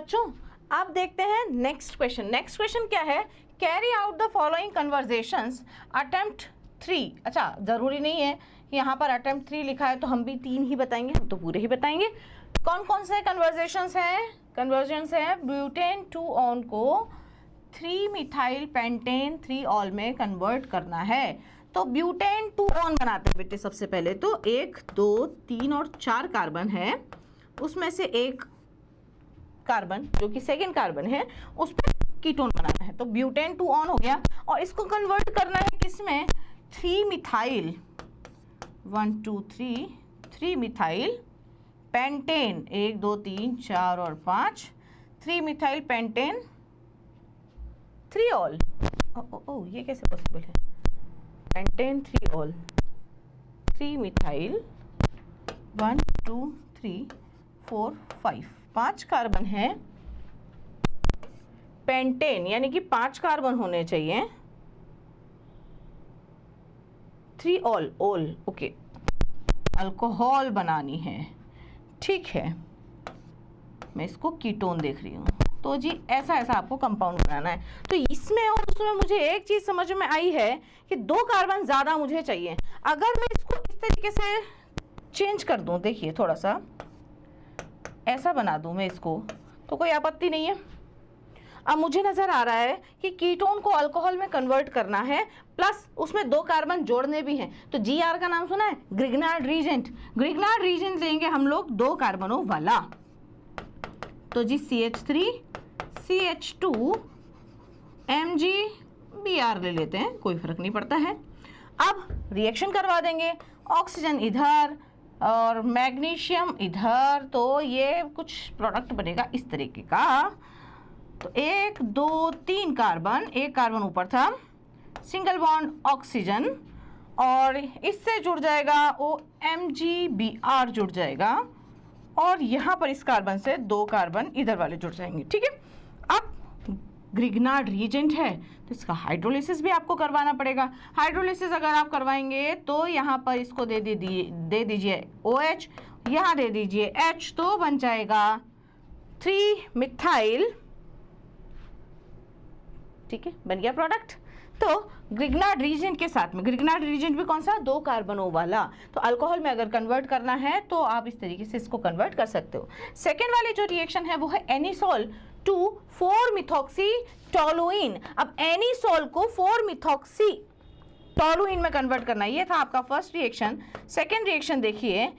बच्चों अब देखते हैं नेक्स्ट क्वेश्चन। नेक्स्ट क्वेश्चन क्या है, carry out the following conversations attempt 3। अच्छा, ज़रूरी नहीं है यहाँ पर अटेम्प्ट 3 लिखा है तो हम भी 3 ही बताएंगे, हम तो पूरे ही बताएंगे। कौन कौन से कन्वर्जेशंस हैं? ब्यूटेन 2 ऑन को 3 मिथाइल पेंटेन 3 ऑल में कन्वर्ट करना है। तो ब्यूटेन 2 ऑन बनाते हैं बेटे। सबसे पहले तो 1 2 3 और 4 कार्बन है, उसमें से एक कार्बन जो कि सेकेंड कार्बन है उस पर कीटोन बनाना है। तो ब्यूटेन 2 ऑन हो गया और इसको कन्वर्ट करना है किसमें? 3 मिथाइल 1 2 3 मिथाइल पेंटेन 1 2 3 4 और 5 3 मिथाइल पेंटेन 3 ऑल। ओ ये कैसे पॉसिबल है? पेंटेन 3 ऑल 3 मिथाइल 1 2 3 4 5 5 कार्बन है पेंटेन, यानी कि 5 कार्बन होने चाहिए। 3 ऑल ओके, अल्कोहल बनानी है, ठीक है। मैं इसको कीटोन देख रही हूँ। तो जी ऐसा आपको कंपाउंड बनाना है। तो इसमें और उसमें मुझे एक चीज़ समझ में आई है कि 2 कार्बन ज़्यादा मुझे चाहिए। अगर मैं इसको इस तरीके से चेंज कर दूँ, देखिए थोड़ा सा ऐसा बना दूँ मैं इसको, तो कोई आपत्ति नहीं है। अब मुझे नज़र आ रहा है कि कीटोन को अल्कोहल में कन्वर्ट करना है, प्लस उसमें 2 कार्बन जोड़ने भी हैं। तो GR का नाम सुना है? Grignard reagent. ग्रिग्नार्ड रीजेंट लेंगे हम लोग 2 कार्बनों वाला। तो जी CH3 CH2 MgBr ले लेते हैं, कोई फर्क नहीं पड़ता है। अब रिएक्शन करवा देंगे, ऑक्सीजन इधर और मैग्नीशियम इधर, तो ये कुछ प्रोडक्ट बनेगा इस तरीके का। तो 1 2 3 कार्बन, एक कार्बन ऊपर था, सिंगल बॉन्ड ऑक्सीजन और इससे जुड़ जाएगा वो MgBr जुड़ जाएगा और यहाँ पर इस कार्बन से 2 कार्बन इधर वाले जुड़ जाएंगे, ठीक है। अब ग्रिग्नार्ड रीजेंट है तो इसका हाइड्रोलिसिस भी आपको करवाना पड़ेगा। हाइड्रोलिसिस अगर आप करवाएंगे तो यहाँ पर इसको दे दीजिए OH, यहाँ दे दीजिए H, तो बन जाएगा 3 मिथाइल, ठीक है, बन गया प्रोडक्ट। तो ग्रिग्नार्ड रीजेंट के साथ में, ग्रिग्नार्ड रीजेंट भी कौन सा? 2 कार्बनों वाला। तो अल्कोहल में अगर कन्वर्ट करना है तो आप इस तरीके से इसको कन्वर्ट कर सकते हो। सेकेंड वाली जो रिएक्शन है वो है एनिसोल टू 4 मिथॉक्सी टोलुइन। अब एनिसोल को 4 मिथॉक्सी टोलुइन में कन्वर्ट करना, ये था आपका फर्स्ट रिएक्शन। सेकेंड रिएक्शन देखिए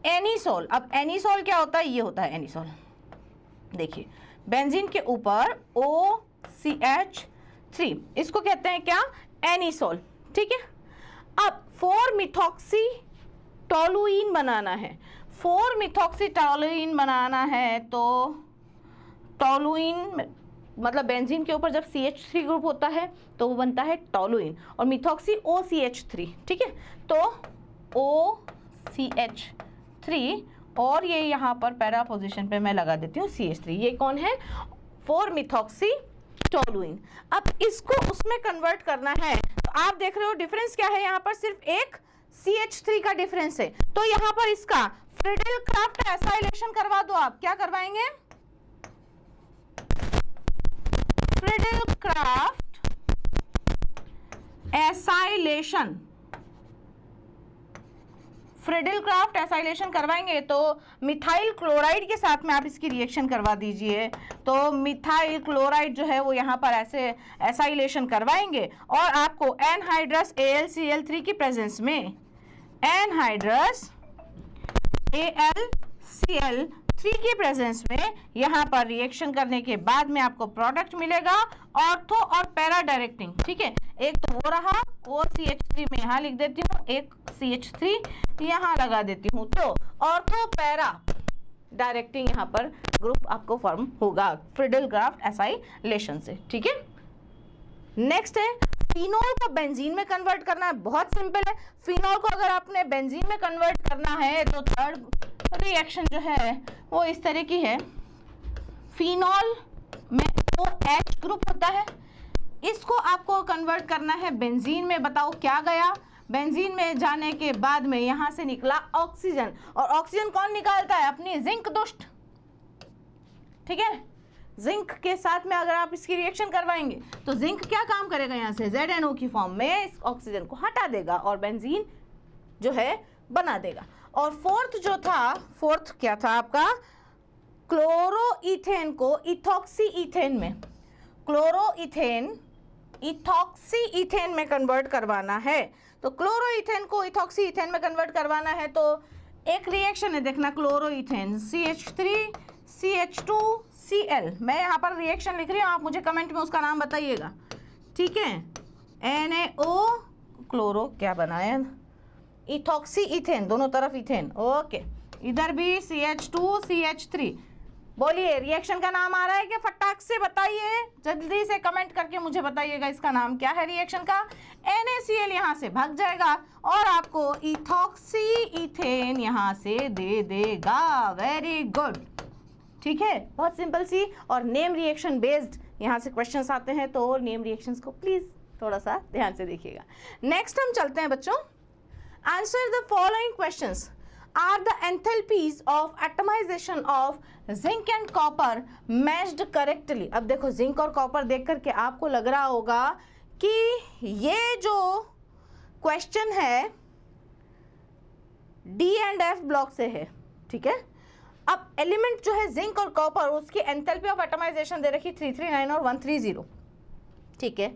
एनिसोल। अब एनिसोल क्या होता है? ये होता है एनिसोल, देखिए बेंजीन के ऊपर OCH3, इसको कहते हैं क्या? एनिसोल, ठीक है। अब 4 मिथॉक्सी टोलुइन बनाना है। 4 मिथॉक्सी टोलुइन बनाना है तो टोलुइन मतलब बेंजीन के ऊपर जब CH3 ग्रुप होता है तो वो बनता है टोलुइन और मिथॉक्सी OCH3, ठीक है। तो OCH3 और ये यहाँ पर पैरा पोजीशन पे मैं लगा देती हूँ CH3। ये कौन है? 4 मिथॉक्सी टोलुइन। अब इसको उसमें कन्वर्ट करना है तो आप देख रहे हो डिफरेंस क्या है? यहाँ पर सिर्फ एक CH3 का डिफरेंस है। तो यहाँ पर इसका फ्रिडल क्राफ्ट एसाइलेशन करवा दो। आप क्या करवाएंगे? Friedel Crafts acylation. Friedel Crafts acylation करवाएंगे तो मिथाइल क्लोराइड के साथ में आप इसकी रिएक्शन करवा दीजिए। तो मिथाइल क्लोराइड जो है वो यहाँ पर ऐसे एसाइलेशन करवाएंगे और आपको एनहाइड्रस AlCl3 की प्रेजेंस में एनहाइड्रस AlCl3 की प्रेजेंस में यहाँ पर रिएक्शन करने के बाद में आपको प्रोडक्ट मिलेगा ऑर्थो और पैरा डायरेक्टिंग, ठीक है। एक तो वो रहा OCH3 में यहाँ लिख देती हूँ, एक CH3 यहाँ लगा देती हूँ। तो ऑर्थो पैरा डायरेक्टिंग यहाँ पर ग्रुप आपको फॉर्म होगा फ्रिडल क्राफ्ट एसाइलेशन से, ठीक है। नेक्स्ट है फिनोल को बेंजीन में कन्वर्ट करना है। बहुत सिंपल है। फिनोल को अगर आपने बेंजीन में कन्वर्ट करना है तो थर्ड रिएक्शन जो है वो इस तरह की है। फिनोल में OH ग्रुप होता है, इसको आपको कन्वर्ट करना है बेंजीन में। बताओ क्या गया? बेंजीन में जाने के बाद में यहाँ से निकला ऑक्सीजन, और ऑक्सीजन कौन निकालता है? अपनी जिंक दुष्ट। ठीक है। जिंक के साथ में अगर आप इसकी रिएक्शन करवाएंगे तो जिंक क्या काम करेगा, यहाँ से ZnO की फॉर्म में इस ऑक्सीजन को हटा देगा और बेंजीन जो है बना देगा। और फोर्थ जो था, फोर्थ क्या था आपका, क्लोरोइथेन को इथॉक्सी इथेन में, क्लोरोइथेन इथॉक्सी इथेन में कन्वर्ट करवाना है। तो क्लोरोइथेन को इथॉक्सी इथेन में कन्वर्ट करवाना है तो एक रिएक्शन है, देखना, क्लोरोइथेन CH3 CH2Cl। मैं यहाँ पर रिएक्शन लिख रही हूँ, आप मुझे कमेंट में उसका नाम बताइएगा, ठीक है। NaO क्लोरो क्या बनाया, इथॉक्सी इथेन, दोनों तरफ इथेन, ओके। इधर भी CH2 CH3। बोलिए रिएक्शन का नाम आ रहा है क्या, फटाक से बताइए, जल्दी से कमेंट करके मुझे बताइएगा इसका नाम क्या है रिएक्शन का। NaCl यहाँ से भाग जाएगा और आपको इथॉक्सी इथेन यहाँ से दे देगा। वेरी गुड, ठीक है, बहुत सिंपल सी। और नेम रिएक्शन बेस्ड यहाँ से क्वेश्चंस आते हैं, तो नेम रिएक्शंस को प्लीज थोड़ा सा ध्यान से देखिएगा। नेक्स्ट हम चलते हैं बच्चों, answer the following questions. Are the enthalpies of atomization of zinc and copper matched correctly? अब देखो जिंक और कॉपर देख करके आपको लग रहा होगा कि ये जो क्वेश्चन है D एंड F ब्लॉक से है, ठीक है। अब एलिमेंट जो है जिंक और कॉपर, उसकी एंथैल्पी ऑफ एटमाइजेशन दे रखी 339 और 130, ठीक है।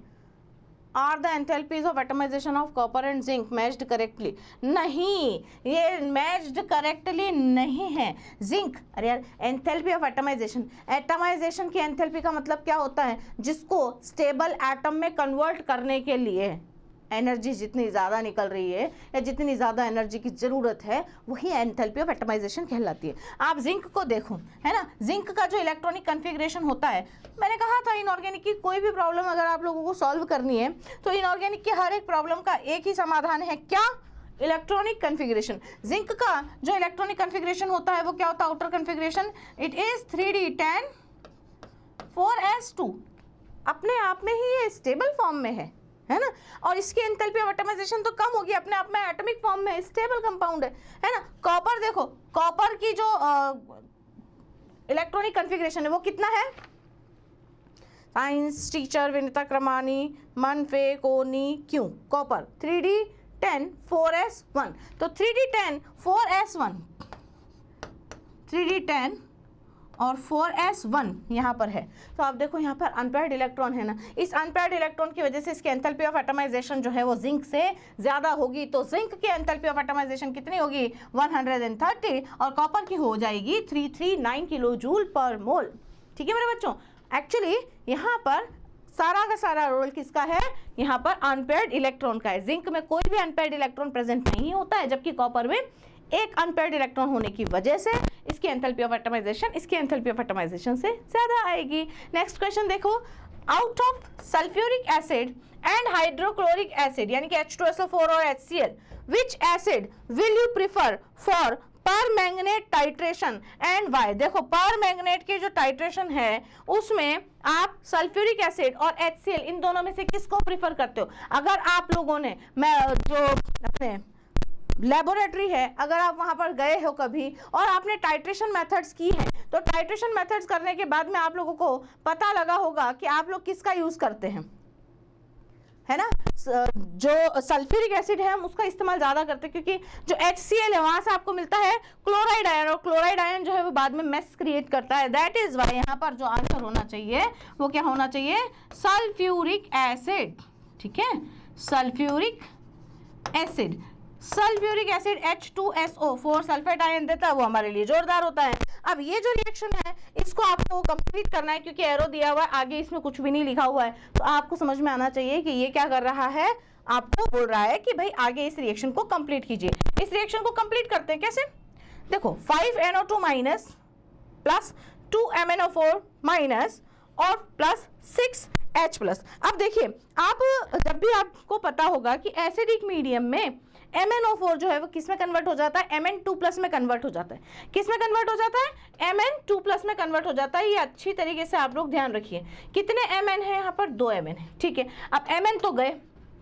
Are the enthalpies of atomization of copper and zinc matched correctly? नहीं, ये मैच्ड करेक्टली नहीं है। जिंक, अरे यार, एंथैल्पी ऑफ एटमाइजेशन, एटमाइजेशन की एंथैल्पी का मतलब क्या होता है, जिसको स्टेबल एटम में कन्वर्ट करने के लिए एनर्जी जितनी ज़्यादा निकल रही है या जितनी ज़्यादा एनर्जी की ज़रूरत है, वही एंथैल्पी ऑफ एटमाइजेशन कहलाती है। आप जिंक को देखो, है ना, जिंक का जो इलेक्ट्रॉनिक कन्फिग्रेशन होता है, मैंने कहा था इनऑर्गेनिक की कोई भी प्रॉब्लम अगर आप लोगों को सॉल्व करनी है तो इनऑर्गेनिक की हर एक प्रॉब्लम का एक ही समाधान है, क्या, इलेक्ट्रॉनिक कन्फिग्रेशन। जिंक का जो इलेक्ट्रॉनिक कन्फिग्रेशन होता है वो क्या होता है, outer configuration, it is 3d10 4s2। अपने आप में ही ये स्टेबल फॉर्म में है ना, और इसकी एंथैल्पी ऑफ एटमाइजेशन तो कम होगी, अपने आप में एटॉमिक फॉर्म में स्टेबल कंपाउंड है ना। कॉपर देखो, कॉपर की जो इलेक्ट्रॉनिक कन्फिग्रेशन है वो कितना है, साइंस टीचर विनीता क्रमानी, मनफे कोनी, क्यों, कॉपर 3d10 4s1, तो 3d10 4s1, 3d10 और 4s1 यहाँ पर है। तो आप देखो यहाँ पर अनपेयर्ड इलेक्ट्रॉन है ना, इस अनपेयर्ड इलेक्ट्रॉन की वजह से इसकी एंथैल्पी ऑफ एटमाइजेशन जो है वो जिंक से ज़्यादा होगी। तो जिंक की एंथैल्पी ऑफ एटमाइजेशन कितनी होगी, 130, और कॉपर की हो जाएगी 339 किलो जूल पर मोल। ठीक है मेरे बच्चों, एक्चुअली यहाँ पर सारा का सारा रोल किसका है, यहाँ पर अनपेयर्ड इलेक्ट्रॉन का है। जिंक में कोई भी अनपेयर्ड इलेक्ट्रॉन प्रेजेंट नहीं होता है, जबकि कॉपर में एक अनपेयर्ड इलेक्ट्रॉन होने की वजह से इसकी एंथैल्पी ऑफ एटमाइजेशन इसकी एंथैल्पी ऑफ एटमाइजेशन से ज्यादा आएगी। नेक्स्ट क्वेश्चन देखो, out of sulphuric acid and hydrochloric acid यानी कि H2SO4 और HCl, which acid will you prefer for permanganate titration and why? देखो परमैंगनेट की जो टाइट्रेशन है उसमें आप सल्फ्यूरिक एसिड और HCl इन दोनों में से किसको प्रिफर करते हो? अगर आप लोगों ने जो अपने लेबोरेटरी है, अगर आप वहां पर गए हो कभी और आपने टाइट्रेशन मेथड्स की हैं, तो टाइट्रेशन मेथड्स करने के बाद में आप लोगों को पता लगा होगा कि आप लोग किसका यूज करते हैं, है ना। जो सल्फ्यूरिक एसिड है हम उसका इस्तेमाल ज्यादा करते हैं, क्योंकि जो HCl है वहां से आपको मिलता है क्लोराइड आयन, और क्लोराइड आयन जो है वो बाद में मेस क्रिएट करता है। दैट इज वाई यहाँ पर जो आंसर होना चाहिए वो क्या होना चाहिए, सल्फ्यूरिक एसिड। ठीक है, sulphuric acid, sulphuric acid H2SO4 sulphate ion देता है, वो हमारे लिए जोरदार होता है। अब ये जो रिएक्शन है इसको आपको कंप्लीट करना है, क्योंकि एरो दिया हुआ है, आगे इसमें कुछ भी नहीं लिखा हुआ है, तो आपको समझ में आना चाहिए कि ये क्या कर रहा है, आपको बोल रहा है कि भाई आगे इस रिएक्शन को कंप्लीट कीजिए। इस रिएक्शन को कंप्लीट करते हैं कैसे, देखो 5NO2 minus plus 2MnO4 minus और प्लस 6H प्लस। अब देखिए, आप जब भी आपको पता होगा कि एसिडिक मीडियम में MnO4 जो है वो किस में कन्वर्ट हो जाता है, Mn2 प्लस में कन्वर्ट हो जाता है। किस में कन्वर्ट हो जाता है, Mn2 प्लस में कन्वर्ट हो जाता है। ये अच्छी तरीके से आप लोग ध्यान रखिए। कितने Mn है यहाँ पर, 2 Mn है। ठीक है, अब Mn तो गए,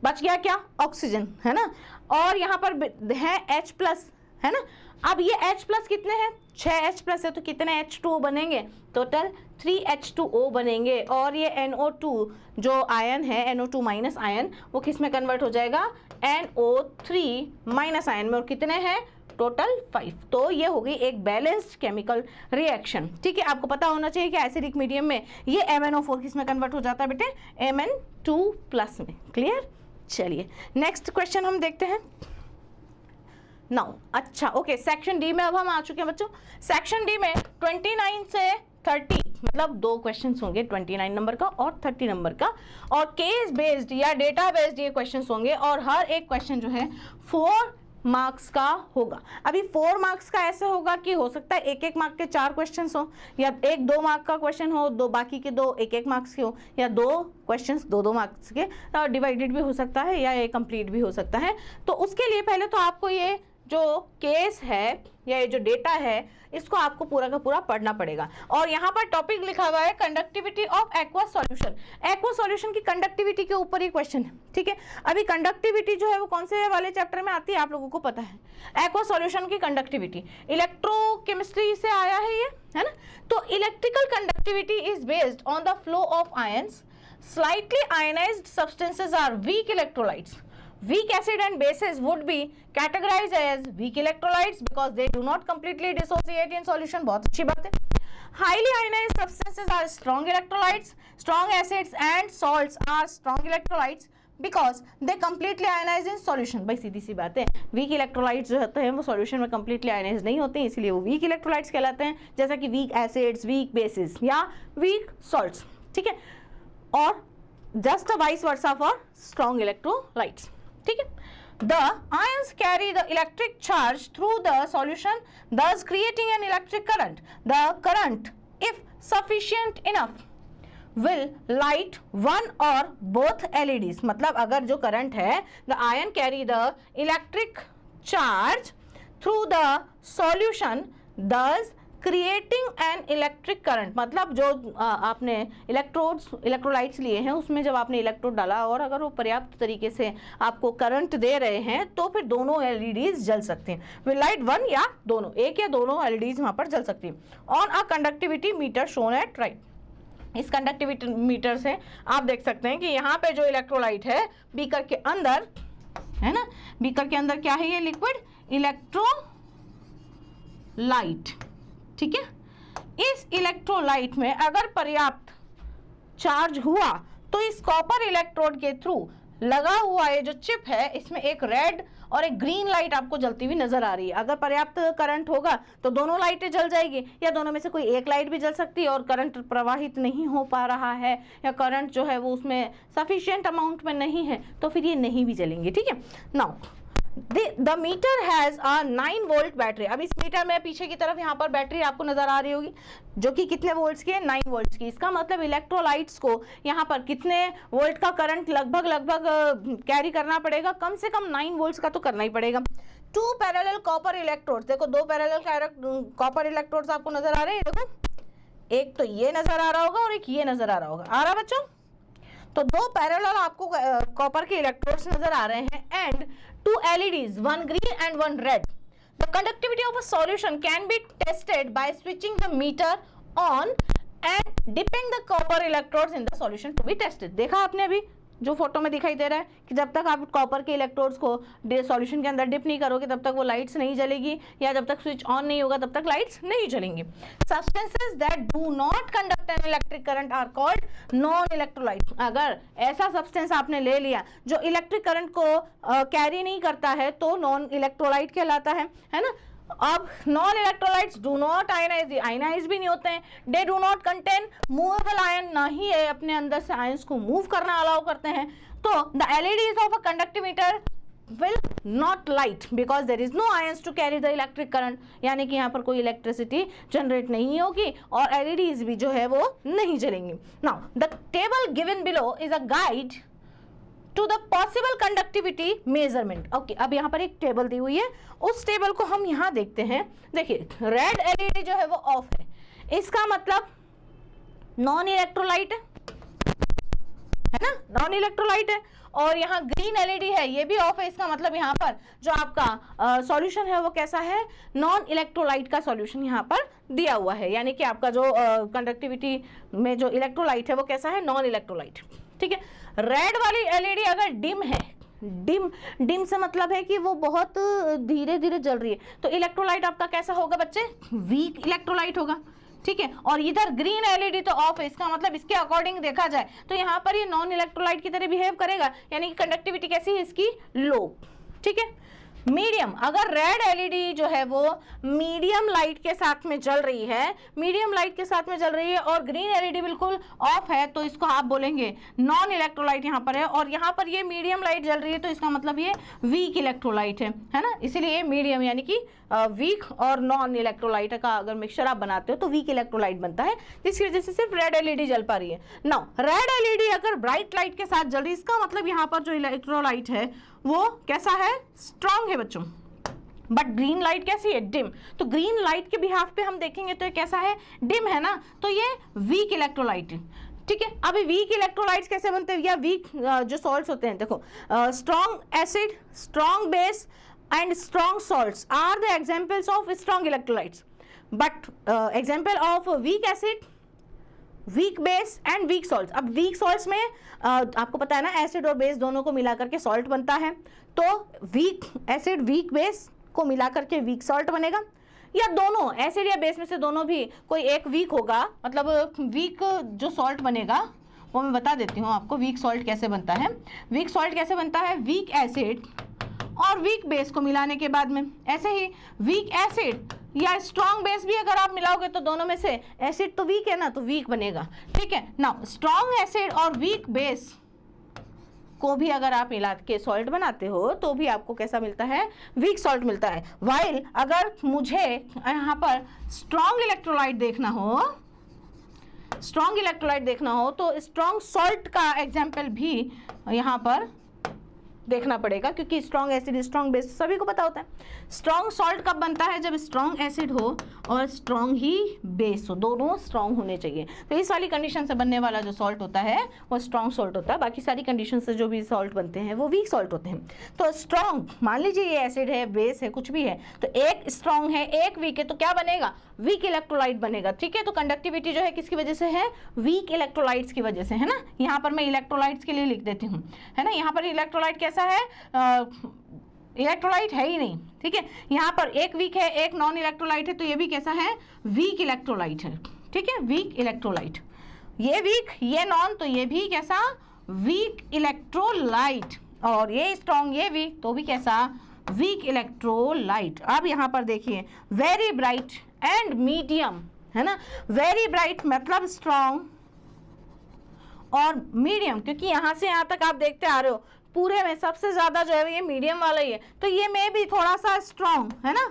बच गया क्या, ऑक्सीजन, है ना, और यहाँ पर है H प्लस, है ना। अब ये H+ कितने हैं, 6H+ है, तो कितने H2O बनेंगे, टोटल 3H2O बनेंगे। और ये NO2 जो आयन है, NO2- आयन, वो किस में कन्वर्ट हो जाएगा, NO3- आयन में, और कितने हैं, टोटल 5। तो ये हो गई एक बैलेंस्ड केमिकल रिएक्शन। ठीक है, आपको पता होना चाहिए कि एसिडिक मीडियम में ये MnO4 किस में कन्वर्ट हो जाता है बेटे, Mn2+ में। क्लियर। चलिए नेक्स्ट क्वेश्चन हम देखते हैं नाउ। अच्छा ओके, सेक्शन डी में अब हम आ चुके हैं बच्चों। सेक्शन डी में 29 से 30 मतलब 2 क्वेश्चंस होंगे, 29 नंबर का और 30 नंबर का, और केस बेस्ड या डेटा बेस्ड ये क्वेश्चंस होंगे, और हर एक क्वेश्चन जो है 4 मार्क्स का होगा। अभी 4 मार्क्स का ऐसे होगा कि हो सकता है 1-1 मार्क के 4 क्वेश्चंस हो, या 1-2 मार्क का क्वेश्चन हो, दो बाकी के 2 1-1 मार्क्स के हो, या 2 क्वेश्चंस 2-2 मार्क्स के डिवाइडेड भी हो सकता है, या ये कंप्लीट भी हो सकता है। तो उसके लिए पहले तो आपको ये जो केस है या ये जो डेटा है इसको आपको पूरा का पूरा पढ़ना पड़ेगा। और यहाँ पर टॉपिक लिखा हुआ है conductivity of aqua solution. Aqua solution की कंडक्टिविटी के ऊपर ही क्वेश्चन है। ठीक है, अभी कंडक्टिविटी जो है वो कौन से वाले चैप्टर में आती है आप लोगों को पता है। एक्वा सॉल्यूशन की कंडक्टिविटी इलेक्ट्रोकेमिस्ट्री से आया है ये, है ना। तो electrical conductivity is based on the flow of ions. Slightly ionized substances are weak electrolytes. Weak acid and bases would be categorized as weak electrolytes because they do not completely dissociate in solution. बहुत अच्छी बात है. Highly ionized substances are strong electrolytes. Strong acids and salts are strong electrolytes because they completely ionize in solution. भाई सीधी सी बात है, weak electrolytes जो होते हैं वो solution में completely ionize नहीं होते हैं, इसलिए वो weak electrolytes कहलाते हैं, जैसा कि weak acids, weak bases या weak salts. ठीक है, और just a vice versa for strong electrolytes. ठीक है, the ions carry the electric charge through the solution, thus creating an electric current. The current, if sufficient enough, will light one or both LEDs. मतलब अगर जो current है, the ion carry the electric charge through the solution, thus creating an electric current. मतलब जो आपने electrolytes लिए हैं उसमें जब आपने इलेक्ट्रोड डाला और अगर वो पर्याप्त तरीके से आपको करंट दे रहे हैं तो फिर दोनों एलईडीज जल सकते हैं। विल लाइट वन या दोनों, एक या दोनों एलईडीज वहां पर जल सकती है। On a conductivity meter shown at right. इस कंडक्टिविटी मीटर से आप देख सकते हैं कि यहाँ पे जो इलेक्ट्रोलाइट है बीकर के अंदर है ना, बीकर के अंदर क्या है, ये लिक्विड इलेक्ट्रोलाइट। ठीक है, इस इलेक्ट्रोलाइट में अगर पर्याप्त चार्ज हुआ तो इस कॉपर इलेक्ट्रोड के थ्रू लगा हुआ ये जो चिप है इसमें एक रेड और एक ग्रीन लाइट आपको जलती हुई नजर आ रही है। अगर पर्याप्त करंट होगा तो दोनों लाइटें जल जाएगी, या दोनों में से कोई एक लाइट भी जल सकती है, और करंट प्रवाहित नहीं हो पा रहा है या करंट जो है वो उसमें सफिशिएंट अमाउंट में नहीं है तो फिर ये नहीं भी जलेंगे। ठीक है, now the meter has a 9 volt battery. अब इस मीटर में पीछे की तरफ यहाँ पर बैटरी आपको नजर आ रही होगी जो कि कितने वोल्ट्स की है, 9 वोल्ट्स की। इसका मतलब इलेक्ट्रोलाइट्स को यहाँ पर कितने वोल्ट का करंट लगभग कैरी करना पड़ेगा, कम से कम 9 वोल्ट्स का तो करना ही पड़ेगा। 2 पैरेलल कॉपर इलेक्ट्रोड्स, देखो 2 पैरेलल कॉपर इलेक्ट्रोड्स आपको नजर आ रहे हैं। देखो एक तो ये नजर आ रहा होगा और एक ये नजर आ रहा होगा, आ रहा बच्चों। तो 2 पैरेलल आपको कॉपर के इलेक्ट्रोड्स नजर आ रहे हैं and 2 LEDs, one green and one red. The conductivity of a solution can be tested by switching the meter on and dipping the copper electrodes in the solution to be tested. देखा आपने अभी जो photo में दिखाई दे रहा है कि जब तक आप कॉपर के इलेक्ट्रोड्स को सॉल्यूशन के अंदर डिप नहीं करोगे तब तक वो लाइट्स नहीं जलेगी, या जब तक स्विच ऑन नहीं होगा तब तक लाइट्स नहीं जलेंगी। Substances that do not conduct an electric current are called non electrolyte. अगर ऐसा सब्सटेंस आपने ले लिया जो इलेक्ट्रिक करंट को कैरी नहीं करता है तो नॉन इलेक्ट्रोलाइट कहलाता है ना। अब non electrolytes do not ionize, ionize भी नहीं होते हैं। They do not contain movable ion, ना ही ये अपने अंदर से आयंस को मूव करना अलाउ करते हैं। तो the LEDs of a conductimeter will not light because there is no ions to carry the electric current, यानी कि यहाँ पर कोई इलेक्ट्रिसिटी जनरेट नहीं होगी और एलईडीज भी जो है वो नहीं जलेंगी। Now the table given below is a guide to the possible conductivity measurement. Okay, अब यहाँ पर एक टेबल दी हुई है, उस टेबल को हम यहाँ देखते हैं। देखिए रेड एलईडी जो है वो ऑफ है, इसका मतलब नॉन इलेक्ट्रोलाइट है ना, नॉन इलेक्ट्रोलाइट है। और यहाँ ग्रीन एलईडी है, ये भी ऑफ है। इसका मतलब यहाँ पर जो आपका सॉल्यूशन है वो कैसा है, नॉन इलेक्ट्रोलाइट का सॉल्यूशन यहाँ पर दिया हुआ है, यानी कि आपका जो कंडक्टिविटी में जो इलेक्ट्रोलाइट है वो कैसा है, नॉन इलेक्ट्रोलाइट। ठीक है, रेड वाली एलईडी अगर डिम है, डिम से मतलब है कि वो बहुत धीरे धीरे जल रही है, तो इलेक्ट्रोलाइट आपका कैसा होगा बच्चे, वीक इलेक्ट्रोलाइट होगा। ठीक है, और इधर ग्रीन एलईडी तो ऑफ है, इसका मतलब इसके अकॉर्डिंग देखा जाए तो यहाँ पर ये नॉन इलेक्ट्रोलाइट की तरह बिहेव करेगा, यानी कि कंडक्टिविटी कैसी है इसकी, लो। ठीक है, मीडियम, अगर रेड एलईडी जो है वो मीडियम लाइट के साथ में जल रही है, मीडियम लाइट के साथ में जल रही है और ग्रीन एलईडी बिल्कुल ऑफ है, तो इसको आप बोलेंगे नॉन इलेक्ट्रोलाइट यहाँ पर है। और यहाँ पर ये मीडियम लाइट जल रही है तो इसका मतलब ये वीक इलेक्ट्रोलाइट है ना, इसीलिए मीडियम यानी कि वीक और नॉन इलेक्ट्रोलाइट का अगर मिक्सचर आप बनाते हो तो वीक इलेक्ट्रोलाइट बनता है, जिसकी वजह से सिर्फ रेड एलईडी जल पा रही है। नाउ रेड एलईडी अगर ब्राइट लाइट के साथ जल रही है, इसका मतलब यहाँ पर जो इलेक्ट्रोलाइट है वो कैसा है, स्ट्रांग है बच्चों। बट ग्रीन लाइट कैसी है, डिम। तो ग्रीन लाइट के बिहाफ पे हम देखेंगे तो ये कैसा है, डिम है ना, तो ये वीक इलेक्ट्रोलाइट है। ठीक है, अभी वीक इलेक्ट्रोलाइट्स कैसे बनते हैं, या वीक जो सॉल्ट्स होते हैं, देखो strong acid, strong base and strong salts are the examples of strong electrolytes. But example of weak acid, weak base and weak salts. अब वीक सॉल्ट्स में आपको पता है ना, एसिड और बेस दोनों को मिलाकर के सॉल्ट बनता है, तो वीक एसिड वीक बेस को मिलाकर के वीक सॉल्ट बनेगा, या दोनों एसिड या बेस में से दोनों भी कोई एक वीक होगा, मतलब वीक जो सॉल्ट बनेगा वो मैं बता देती हूँ आपको, वीक सॉल्ट कैसे बनता है। वीक सॉल्ट कैसे बनता है, वीक एसिड और वीक बेस को मिलाने के बाद में, ऐसे ही वीक एसिड या स्ट्रॉन्ग बेस भी अगर आप मिलाओगे तो दोनों में से एसिड तो वीक है ना, तो वीक बनेगा। ठीक है, नाउ स्ट्रॉन्ग एसिड और वीक बेस को भी अगर आप मिला के सॉल्ट बनाते हो तो भी आपको कैसा मिलता है, वीक सॉल्ट मिलता है। वाइल अगर मुझे यहाँ पर स्ट्रॉन्ग इलेक्ट्रोलाइट देखना हो, स्ट्रॉन्ग इलेक्ट्रोलाइट देखना हो तो स्ट्रॉन्ग सॉल्ट का एग्जाम्पल भी यहाँ पर देखना पड़ेगा, क्योंकि स्ट्रॉन्ग एसिड स्ट्रॉन्ग बेस सभी को पता होता है। स्ट्रॉन्ग सॉल्ट कब बनता है, जब स्ट्रॉन्ग एसिड हो और स्ट्रॉन्ग ही बेस हो, दोनों स्ट्रॉन्ग होने चाहिए। तो इस वाली कंडीशन से बनने वाला जो सॉल्ट होता है वो स्ट्रॉन्ग सॉल्ट होता है, बाकी सारी कंडीशन से जो भी सॉल्ट बनते हैं वो वीक सॉल्ट होते हैं। तो स्ट्रॉन्ग, मान लीजिए ये एसिड है, बेस है, कुछ भी है, तो एक स्ट्रॉन्ग है एक वीक है, तो क्या बनेगा, वीक इलेक्ट्रोलाइट बनेगा। ठीक है, तो कंडक्टिविटी जो है किसकी वजह से है, वीक इलेक्ट्रोलाइट्स की वजह से, है ना। यहाँ पर मैं इलेक्ट्रोलाइट्स के लिए लिख देती हूँ, है ना। यहाँ पर इलेक्ट्रोलाइट कैसा है, इलेक्ट्रोलाइट है ही नहीं। ठीक है, यहाँ पर एक वीक है एक नॉन इलेक्ट्रोलाइट है, तो ये भी कैसा है, वीक इलेक्ट्रोलाइट है। ठीक है, वीक इलेक्ट्रोलाइट, ये वीक ये नॉन, तो ये भी कैसा, वीक इलेक्ट्रोलाइट। और ये स्ट्रॉन्ग ये वीक, तो भी कैसा, वीक इलेक्ट्रोलाइट। अब यहाँ पर देखिए वेरी ब्राइट एंड मीडियम, है ना। वेरी ब्राइट मतलब स्ट्रॉन्ग और मीडियम, क्योंकि यहाँ से यहाँ तक आप देखते आ रहे हो पूरे में सबसे ज्यादा जो है ये मीडियम वाला ही है, तो ये में भी थोड़ा सा स्ट्रॉन्ग है ना,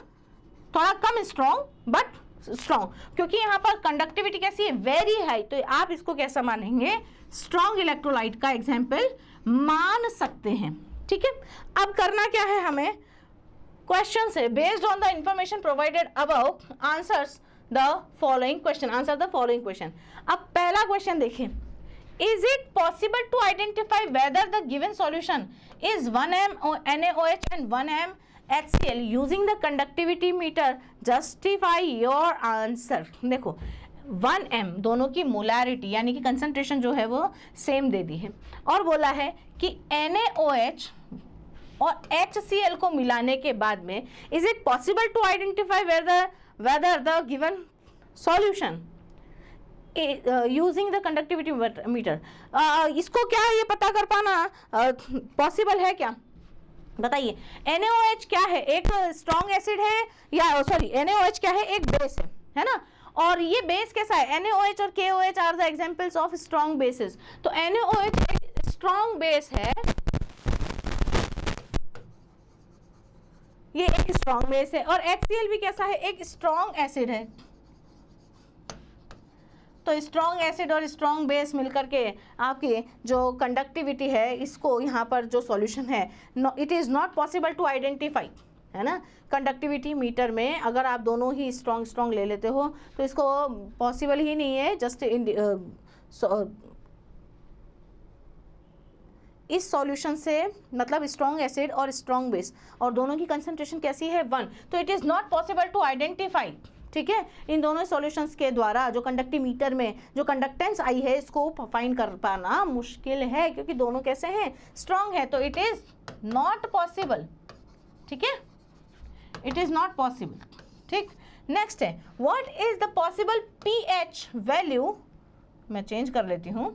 थोड़ा कम स्ट्रॉन्ग बट स्ट्रॉन्ग, क्योंकि यहाँ पर कंडक्टिविटी कैसी है, वेरी हाई, तो आप इसको कैसा मानेंगे, स्ट्रॉन्ग इलेक्ट्रोलाइट का एग्जाम्पल मान सकते हैं। ठीक है, अब करना क्या है हमें, क्वेश्चन से based on the information provided above answers the following question, answer the following question. अब पहला क्वेश्चन देखिए, is it possible to identify whether the given solution is 1m NaOH and 1m HCl using the conductivity meter? Justify your answer। देखो 1m दोनों की molarity यानी कि concentration जो है वो सेम दे दी है, और बोला है कि NaOH और HCl को मिलाने के बाद में is it possible to identify whether the given solution using the conductivity meter, इसको क्या है ये पता कर पाना पॉसिबल है क्या, बताइए। NaOH क्या है, एक स्ट्रॉन्ग एसिड है, या सॉरी NaOH क्या है, एक बेस है ना, और ये बेस कैसा है, NaOH और KOH are the examples of strong bases. तो NaOH एक स्ट्रॉन्ग बेस है, ये एक स्ट्रॉन्ग बेस है, और HCl भी कैसा है, एक स्ट्रॉन्ग एसिड है। तो स्ट्रॉन्ग एसिड और स्ट्रॉन्ग बेस मिलकर के आपकी जो कंडक्टिविटी है, इसको यहाँ पर जो सॉल्यूशन है, it is not possible to identify, है ना। कंडक्टिविटी मीटर में अगर आप दोनों ही स्ट्रॉन्ग ले लेते हो तो इसको पॉसिबल ही नहीं है, जस्ट इस सॉल्यूशन से, मतलब स्ट्रॉन्ग एसिड और स्ट्रॉन्ग बेस, और दोनों की कंसंट्रेशन कैसी है 1, तो it is not possible to identify, ठीक है, इन दोनों सॉल्यूशंस के द्वारा जो कंडक्टीमीटर में जो कंडक्टेंस आई है इसको फाइंड कर पाना मुश्किल है, क्योंकि दोनों कैसे हैं, स्ट्रॉन्ग है, तो इट इज़ नॉट पॉसिबल, ठीक है, इट इज़ नॉट पॉसिबल, ठीक। नेक्स्ट है, what is the possible pH value, मैं चेंज कर लेती हूँ,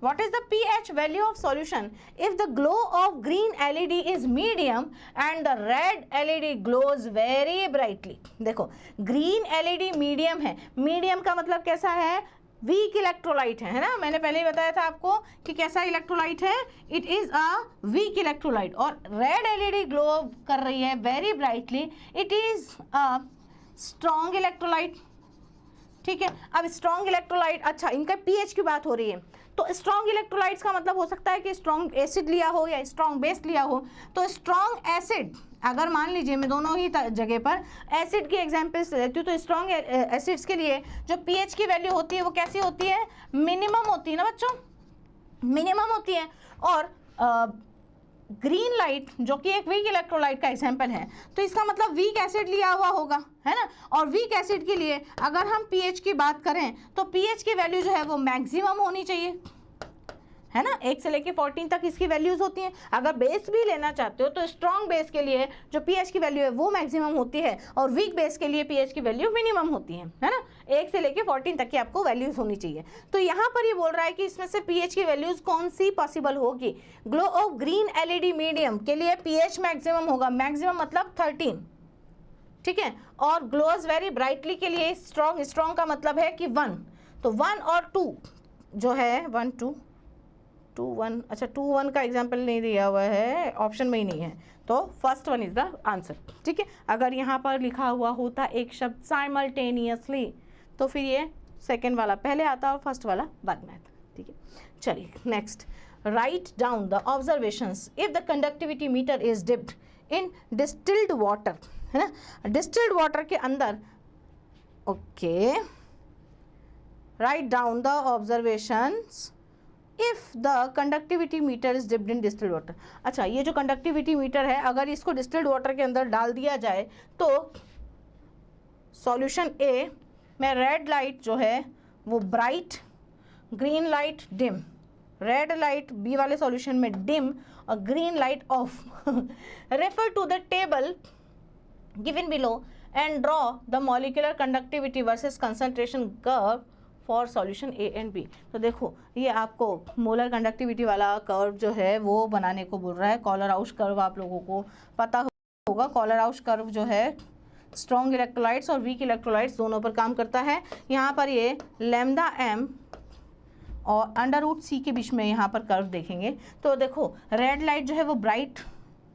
what is the pH value of solution if the glow of green LED is medium and the red LED glows very brightly। देखो green LED medium है, medium का मतलब कैसा है, वीक इलेक्ट्रोलाइट है ना, मैंने पहले ही बताया था आपको कि कैसा इलेक्ट्रोलाइट है, it is a weak electrolyte, और रेड LED ग्लो कर रही है very brightly, it is a strong electrolyte, ठीक है। अब स्ट्रॉन्ग इलेक्ट्रोलाइट, अच्छा इनका पीएच की बात हो रही है, तो स्ट्रॉन्ग इलेक्ट्रोलाइट्स का मतलब हो सकता है कि स्ट्रॉन्ग एसिड लिया हो या स्ट्रॉन्ग बेस लिया हो, तो स्ट्रॉन्ग एसिड, अगर मान लीजिए मैं दोनों ही जगह पर एसिड की एग्जांपल्स लेती हूँ, तो स्ट्रॉन्ग एसिड्स के लिए जो पीएच की वैल्यू होती है वो कैसी होती है, मिनिमम होती है ना बच्चों, मिनिमम होती है। और ग्रीन लाइट जो कि एक वीक इलेक्ट्रोलाइट का एग्जाम्पल है, तो इसका मतलब वीक एसिड लिया हुआ होगा, है ना, और वीक एसिड के लिए अगर हम पीएच की बात करें तो पीएच की वैल्यू जो है वो मैक्सिमम होनी चाहिए, है ना, 1 से लेके 14 तक इसकी वैल्यूज होती हैं। अगर बेस भी लेना चाहते हो तो स्ट्रॉन्ग बेस के लिए जो पीएच की वैल्यू है वो मैक्सिमम होती है, और वीक बेस के लिए पीएच की वैल्यू मिनिमम होती है ना, 1 से लेके 14 तक की आपको वैल्यूज होनी चाहिए। तो यहाँ पर ये बोल रहा है कि इसमें से पीएच की वैल्यूज कौन सी पॉसिबल होगी, glow of green LED medium के लिए पीएच मैक्सिमम होगा, मैक्सिमम मतलब 13, ठीक है, और ग्लोज वेरी ब्राइटली के लिए स्ट्रॉन्ग, स्ट्रॉन्ग का मतलब है कि 1, तो 1 और 2 जो है 1 2 1, अच्छा 2 1 का एग्जाम्पल नहीं दिया हुआ है, ऑप्शन में ही नहीं है, तो first one is the answer, ठीक है। अगर यहाँ पर लिखा हुआ होता एक शब्द साइमल्टेनियसली तो फिर ये सेकेंड वाला पहले आता और फर्स्ट वाला बाद में आता, ठीक है। चलिए next, write down the observations if the conductivity meter is dipped in distilled water, है ना, डिस्टिल्ड वाटर के अंदर, okay, write down the observations if the conductivity meter is dipped in distilled water. अच्छा, ये जो कंडक्टिविटी मीटर है अगर इसको डिस्टिल्ड वाटर के अंदर डाल दिया जाए तो सॉल्यूशन ए में रेड लाइट जो है वो bright, green light dim, red light B वाले सॉल्यूशन में डिम और green light off. Refer to the table given below and draw the molecular conductivity versus concentration curve for solution A and B. तो देखो ये आपको molar conductivity वाला curve जो है वो बनाने को बोल रहा है। कॉलर हाउस कर्व आप लोगों को पता होगा, कॉलर हाउस कर्व जो है स्ट्रॉन्ग इलेक्ट्रोलाइट्स और वीक इलेक्ट्रोलाइट्स दोनों पर काम करता है। यहाँ पर ये लैम्डा एम और अंडर रूट सी के बीच में यहाँ पर कर्व देखेंगे तो देखो रेड लाइट जो है वो ब्राइट,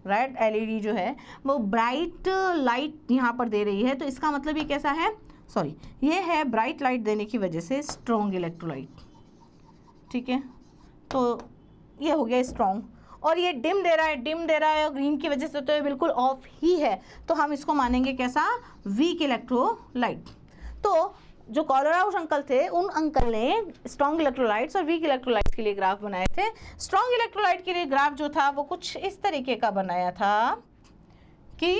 रेड एलईडी जो है वो ब्राइट लाइट यहाँ पर दे रही है, तो इसका मतलब ये कैसा है, सॉरी ये है ब्राइट लाइट देने की वजह से स्ट्रॉन्ग इलेक्ट्रोलाइट, ठीक है, तो ये हो गया स्ट्रॉन्ग। और ये डिम दे रहा है, डिम दे रहा है और ग्रीन की वजह से तो ये बिल्कुल ऑफ ही है, तो हम इसको मानेंगे कैसा, वीक इलेक्ट्रोलाइट। तो जो कॉलर हाउस अंकल थे उन अंकल ने स्ट्रॉन्ग इलेक्ट्रोलाइट्स और वीक इलेक्ट्रोलाइट्स के लिए ग्राफ बनाए थे। स्ट्रॉन्ग इलेक्ट्रोलाइट के लिए ग्राफ जो था वो कुछ इस तरीके का बनाया था कि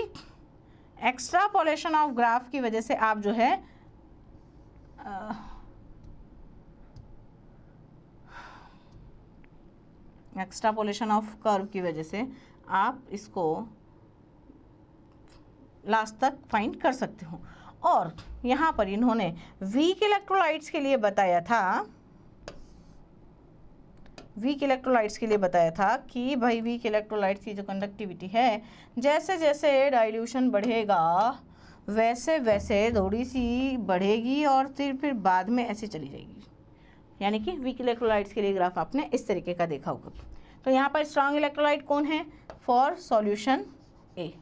एक्स्ट्रापोलेशन ऑफ ग्राफ की वजह से आप जो है एक्स्ट्रापोलेशन ऑफ कर्व की वजह से आप इसको लास्ट तक फाइंड कर सकते हो। और यहाँ पर इन्होंने वीक इलेक्ट्रोलाइट्स के लिए बताया था, वीक इलेक्ट्रोलाइट्स के लिए बताया था कि भाई वीक इलेक्ट्रोलाइट्स की जो कंडक्टिविटी है जैसे जैसे डाइल्यूशन बढ़ेगा वैसे वैसे थोड़ी सी बढ़ेगी और फिर बाद में ऐसे चली जाएगी, यानी कि वीक इलेक्ट्रोलाइट्स के लिए ग्राफ आपने इस तरीके का देखा होगा। तो यहाँ पर स्ट्रॉन्ग इलेक्ट्रोलाइट कौन है, फॉर सॉल्यूशन ए,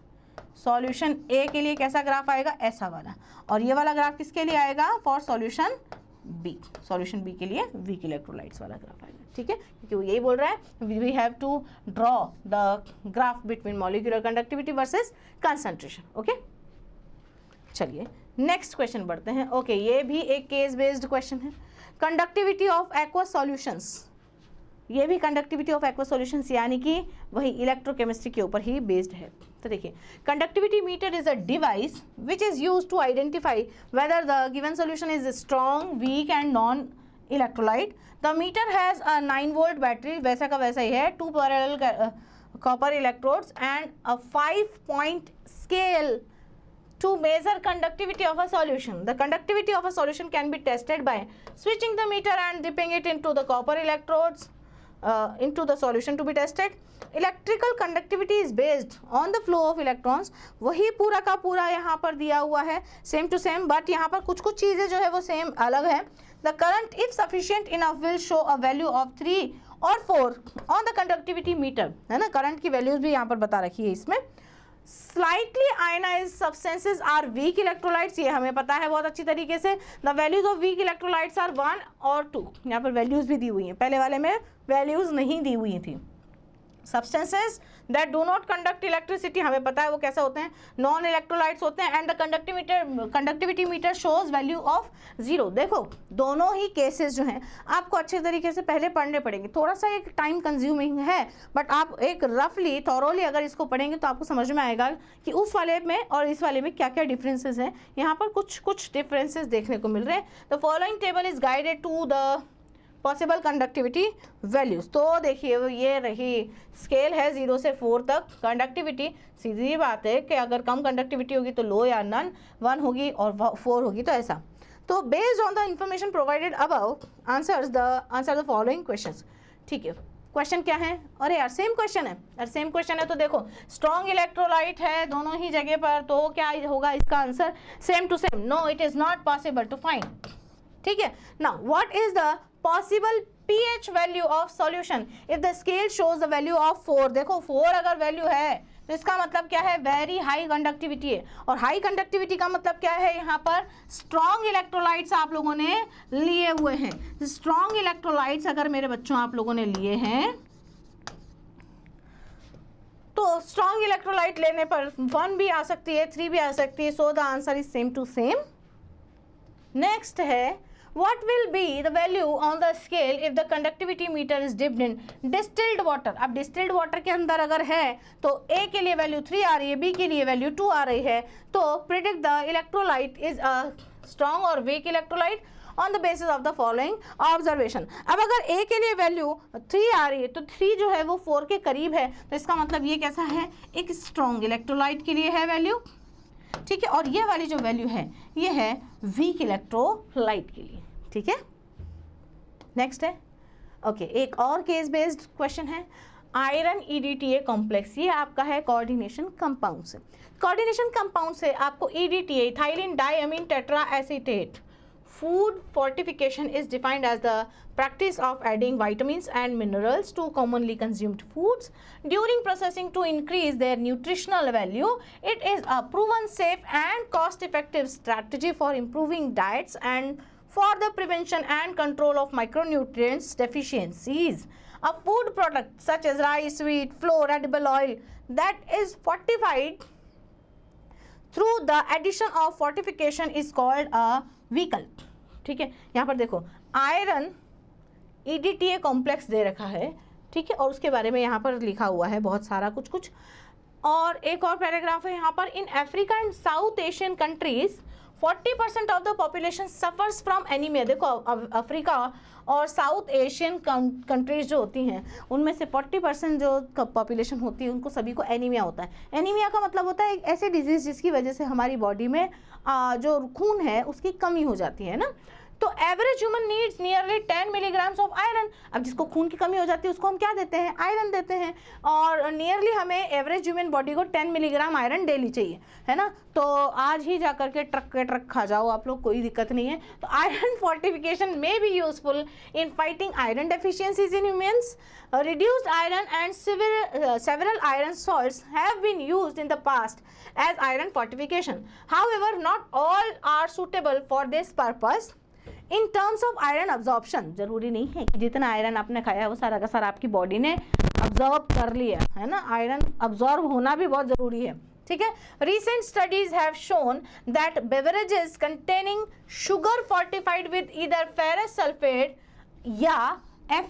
सॉल्यूशन ए के लिए कैसा ग्राफ आएगा, ऐसा वाला, और ये वाला ग्राफ किसके लिए आएगा, for solution B, solution B के लिए वीक इलेक्ट्रोलाइट्स वाला ग्राफ आएगा, ठीक है, क्योंकि वो यही बोल रहा है we have to draw the graph between molecular conductivity versus concentration. Okay, चलिए नेक्स्ट क्वेश्चन बढ़ते हैं। ओके, ये भी एक केस बेस्ड क्वेश्चन है। कंडक्टिविटी ऑफ एक्वस सॉल्यूशंस ये भी कंडक्टिविटी ऑफ एक्वस सॉल्यूशंस यानी कि वही इलेक्ट्रोकेमिस्ट्री के ऊपर ही बेस्ड है। तो देखिए, conductivity meter is a device which is used to identify whether the given solution is strong, weak and non electrolyte. The meter has a 9 volt battery, वैसा का वैसा ही है, 2 parallel copper electrodes and a 5-point scale to measure conductivity of a solution. The conductivity of a solution can be tested by switching the meter and dipping it into the copper electrodes into the solution to be tested. Electrical conductivity is based on the flow of electrons. वही पूरा का पूरा यहाँ पर दिया हुआ है same to same, but यहाँ पर कुछ कुछ चीज़ें जो है वो सेम अलग है. The current if sufficient enough will show a value of 3 or 4 on the conductivity meter, है ना. करंट की वैल्यूज भी यहाँ पर बता रखी है इसमें. Slightly ionized substances are weak electrolytes, ये हमें पता है बहुत अच्छी तरीके से. The values of weak electrolytes are 1 और 2. यहाँ पर वैल्यूज भी दी हुई हैं, पहले वाले में वैल्यूज नहीं दी हुई थी. Substances that do not conduct electricity, हमें पता है वो कैसे होते हैं, नॉन इलेक्ट्रोलाइट्स होते हैं. And the conductivity meter shows value of 0. देखो दोनों ही केसेस जो हैं आपको अच्छे तरीके से पहले पढ़ने पड़ेंगे. थोड़ा सा एक टाइम कंज्यूमिंग है, बट आप एक रफली थॉरोली अगर इसको पढ़ेंगे तो आपको समझ में आएगा कि उस वाले में और इस वाले में क्या क्या डिफरेंसेस हैं. यहाँ पर कुछ कुछ डिफरेंसेस देखने को मिल रहे हैं. The following table is guided to the possible conductivity values. तो देखिए ये रही स्केल है 0 से 4 तक. कंडक्टिविटी सीधी बात है कि अगर कम कंडक्टिविटी होगी तो लो या नन, 1 होगी और 4 होगी तो ऐसा. तो based on the information provided above answer the following questions. ठीक है, क्वेश्चन क्या है? अरे यार सेम क्वेश्चन है. अरे सेम क्वेश्चन है तो देखो स्ट्रॉन्ग इलेक्ट्रोलाइट है दोनों ही जगह पर, तो क्या होगा इसका answer? Same to same. No, it is not possible to find. ठीक है. Now what is the possible pH value of solution if the scale shows the value of 4. देखो 4 अगर वैल्यू है तो इसका मतलब क्या है? वेरी हाई कंडक्टिविटी है. और हाई कंडक्टिविटी का मतलब क्या है? यहाँ पर स्ट्रॉन्ग इलेक्ट्रोलाइट्स आप लोगों ने लिए हुए हैं. स्ट्रॉन्ग इलेक्ट्रोलाइट्स अगर मेरे बच्चों आप लोगों ने लिए हैं तो स्ट्रॉन्ग इलेक्ट्रोलाइट लेने पर 1 भी आ सकती है, 3 भी आ सकती है. So the answer is same to same. Next है what will be the value on the scale if the conductivity meter is dipped in distilled water. अब distilled water के अंदर अगर है तो A के लिए वैल्यू 3 आ रही है, B के लिए वैल्यू 2 आ रही है. तो predict the electrolyte is a strong or weak electrolyte on the basis of the following observation. अब अगर A के लिए वैल्यू 3 आ रही है तो 3 जो है वो 4 के करीब है, तो इसका मतलब ये कैसा है? एक स्ट्रॉन्ग इलेक्ट्रोलाइट के लिए है वैल्यू. ठीक है. और ये वाली जो वैल्यू है ये है वीक इलेक्ट्रोलाइट के लिए. ठीक है. नेक्स्ट है ओके एक और केस बेस्ड क्वेश्चन है. आयरन EDTA कॉम्प्लेक्स, ये आपका है कोऑर्डिनेशन कंपाउंड से. कोऑर्डिनेशन कंपाउंड से आपको EDTA ethylene diamine tetra acetate food fortification is defined as the practice of adding vitamins and minerals to commonly consumed foods during processing to increase their nutritional value. It is a proven safe and cost effective strategy for improving diets and for the prevention and control of micronutrients deficiencies. A food product such as rice, wheat, flour, edible oil that is fortified through the addition of fortification is called a vehicle. ठीक है. यहाँ पर देखो iron EDTA complex दे रखा है. ठीक है. और उसके बारे में यहाँ पर लिखा हुआ है बहुत सारा कुछ कुछ. और एक और पैराग्राफ है यहाँ पर. In Africa and south Asian countries 40% of the population suffers from anaemia. देखो अफ्रीका और साउथ एशियन कंट्रीज जो होती हैं उनमें से 40% जो पॉपुलेशन होती है उनको सभी को एनीमिया होता है. एनीमिया का मतलब होता है एक ऐसे डिजीज़ जिसकी वजह से हमारी बॉडी में जो खून है उसकी कमी हो जाती है ना. तो average human needs nearly 10 milligrams of iron. अब जिसको खून की कमी हो जाती है उसको हम क्या देते हैं? आयरन देते हैं. और नियरली हमें एवरेज ह्यूमन बॉडी को 10 मिलीग्राम आयरन डेली चाहिए, है ना. तो आज ही जा करके ट्रक खा जाओ आप लोग, कोई दिक्कत नहीं है. तो iron fortification may be useful in fighting iron deficiencies in humans. Reduced iron and several iron salts have been used in the past as iron fortification. However, not all are suitable for this purpose. In terms of iron absorption, जरूरी नहीं है कि जितना iron आपने खाया है वो सारा का सारा आपकी बॉडी ने अब्जॉर्ब कर लिया है ना. आयरन अब्जॉर्ब होना भी बहुत ज़रूरी है. ठीक है. Recent studies have shown that beverages containing sugar fortified with either ferrous sulfate या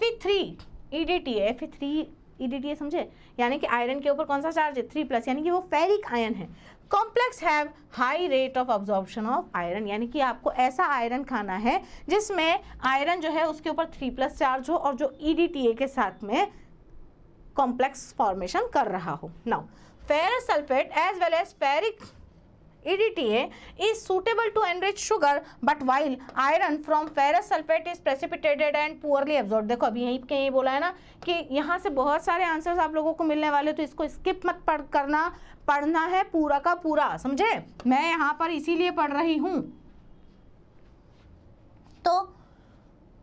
Fe3 EDTA Fe3 EDTA समझे, यानी कि आयरन के ऊपर कौन सा चार्ज है 3+, यानी कि वो फेरिक आयन है। Complex have high rate of absorption of iron, यानी कि आपको ऐसा आयरन खाना है जिसमें आयरन जो है उसके ऊपर 3+ चार्ज हो और जो EDTA के साथ में कॉम्प्लेक्स फॉर्मेशन कर रहा हो। Now ferrous sulphate as well as ferric EDTA is suitable to enrich sugar, but while iron from ferrous sulfate is precipitated and poorly absorbed। देखो अभी यहीं पे यही बोला है ना कि यहाँ से बहुत सारे आंसर्स आप लोगों को मिलने वाले, तो इसको स्किप मत पढ़ना है पूरा का पूरा, समझे। मैं यहाँ पर इसीलिए पढ़ रही हूँ। तो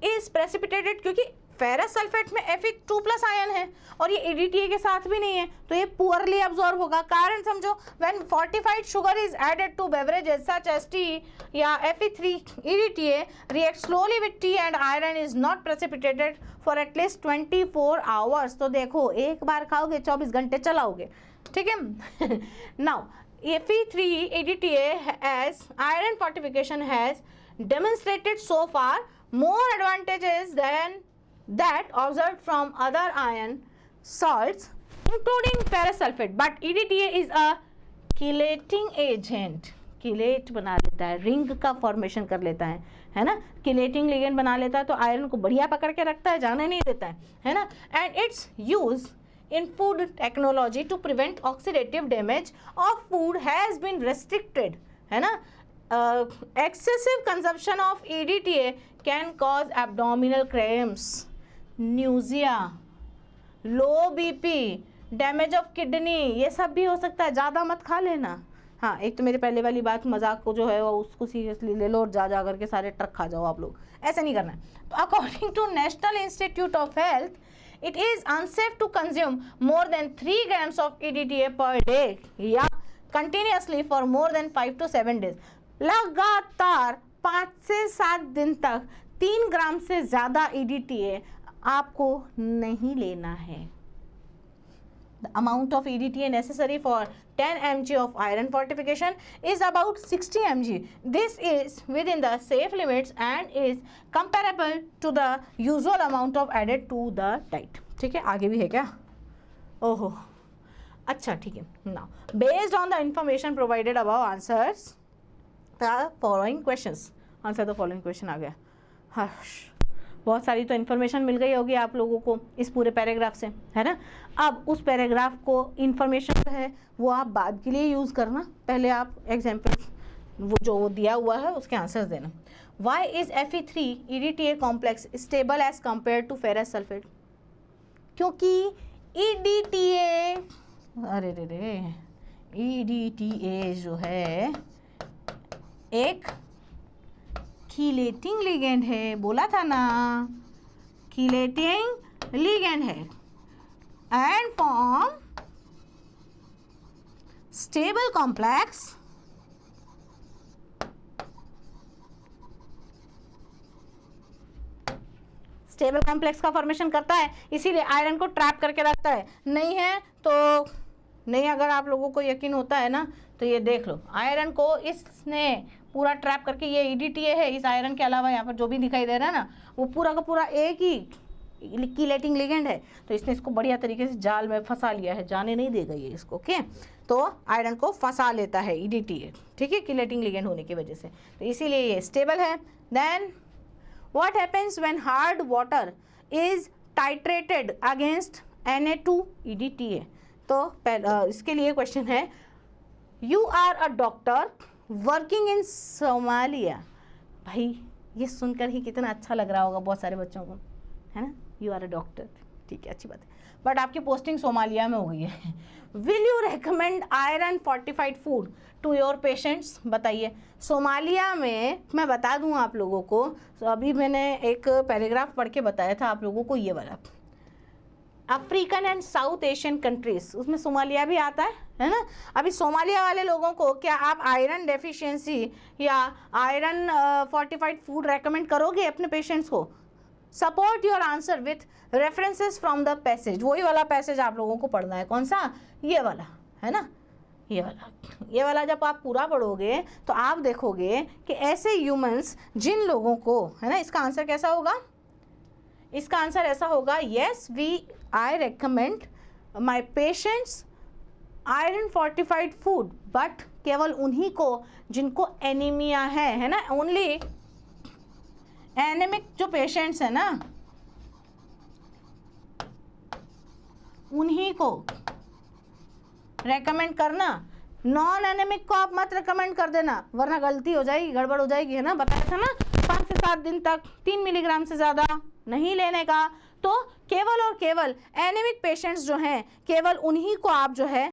इस प्रेसिपिटेटेड, क्योंकि फेरस सल्फेट में Fe2+ आयन है और ये EDTA के साथ भी नहीं है, तो ये पुअरली अब्सॉर्ब होगा। कारण समझो, when fortified sugar is added to beverages such as tea या Fe3 EDTA react slowly with tea and iron is not precipitated for at least 24 hours. तो देखो एक बार खाओगे 24 घंटे चलाओगे, ठीक है। Now Fe3 EDTA as iron fortification has demonstrated so far more advantages than that observed from other iron salts including ferrous sulfate, but EDTA is a chelating agent। Chelate बना लेता है, रिंग का फॉर्मेशन कर लेता है ना, chelating ligand बना लेता है, तो आयरन को बढ़िया पकड़ के रखता है, जाने नहीं देता है ना। And it's use in food technology to prevent oxidative damage of food has been restricted, है ना। Excessive consumption of EDTA can cause abdominal cramps, nausea, low BP, damage of kidney, ये सब भी हो सकता है। ज़्यादा मत खा लेना। हाँ, एक तो मेरे पहले वाली बात, मजाक को जो है वो उसको सीरियसली ले लो और जा करके सारे ट्रक खा जाओ आप लोग, ऐसे नहीं करना है। तो according to National Institute of Health, it is unsafe to consume more than 3 grams of EDTA per day या continuously for more than 5 to 7 days। लगातार 5 से 7 दिन तक 3 ग्राम से ज़्यादा EDTA आपको नहीं लेना है। The amount of EDTA necessary for 10 mg of iron fortification is about 60 mg. This is within the safe limits and is comparable to the usual amount of added to the diet। ठीक है, आगे भी है क्या? ओहो, अच्छा ठीक है। Now, based on the information provided above, answers the following questions। Answer the following question आ गया। हर्ष, बहुत सारी तो इन्फॉर्मेशन मिल गई होगी आप लोगों को इस पूरे पैराग्राफ से, है ना। अब उस पैराग्राफ को इन्फॉर्मेशन है वो आप बाद के लिए यूज़ करना, पहले आप एग्जाम्पल्स वो जो दिया हुआ है उसके आंसर्स देना। Why is Fe3 EDTA complex stable as compare to ferrous sulphate? क्योंकि EDTA, अरे रे EDTA जो है एक कीलेटिंग लिगेंड है, बोला था ना, कीलेटिंग लिगेंड है and form stable complex stable complex का फॉर्मेशन करता है, इसीलिए आयरन को ट्रैप करके रखता है। नहीं है तो नहीं, अगर आप लोगों को यकीन होता है ना तो ये देख लो, आयरन को इसने पूरा ट्रैप करके, ये EDTA है, इस आयरन के अलावा यहाँ पर जो भी दिखाई दे रहा है ना वो पूरा का पूरा एक ही कीलेटिंग लिगेंड है, तो इसने इसको बढ़िया तरीके से जाल में फंसा लिया है, जाने नहीं देगा ये इसको। ओके, तो आयरन को फंसा लेता है EDTA, ठीक है, कीलेटिंग लिगेंड होने की वजह से, तो इसीलिए ये स्टेबल है। Then what happens when hard water is titrated against Na2 EDTA? तो इसके लिए क्वेश्चन है, you are a doctor working in Somalia. भाई ये सुनकर ही कितना अच्छा लग रहा होगा बहुत सारे बच्चों को, है ना। यू आर अ डॉक्टर, ठीक है, अच्छी बात है, बट आपकी पोस्टिंग सोमालिया में हो गई है। Will you recommend iron fortified food to your patients? बताइए। सोमालिया में मैं बता दूं आप लोगों को, तो अभी मैंने एक पैराग्राफ पढ़ के बताया था आप लोगों को, ये वाला African and south Asian countries, उसमें सोमालिया भी आता है ना। अभी सोमालिया वाले लोगों को क्या आप आयरन डेफिशिएंसी या आयरन फोर्टिफाइड फूड रेकमेंड करोगे अपने पेशेंट्स को? Support your answer with references from the passage. वही वाला पैसेज आप लोगों को पढ़ना है, कौन सा? ये वाला, है ना, ये वाला जब आप पूरा पढ़ोगे तो आप देखोगे कि ऐसे ह्यूमंस जिन लोगों को, है ना, इसका आंसर कैसा होगा? इसका आंसर ऐसा होगा, yes I recommend my patients iron fortified food, but केवल उन्हीं को जिनको एनीमिया है ना, ओनली एनेमिक जो पेशेंट्स है ना उन्हीं को रेकमेंड करना, नॉन एनेमिक को आप मत रेकमेंड कर देना, वरना गलती हो जाएगी, गड़बड़ हो जाएगी, है ना। बताया था ना 5 से 7 दिन तक 3 मिलीग्राम से ज़्यादा नहीं लेने का। तो केवल और केवल एनेमिक पेशेंट्स जो हैं केवल उन्हीं को आप जो है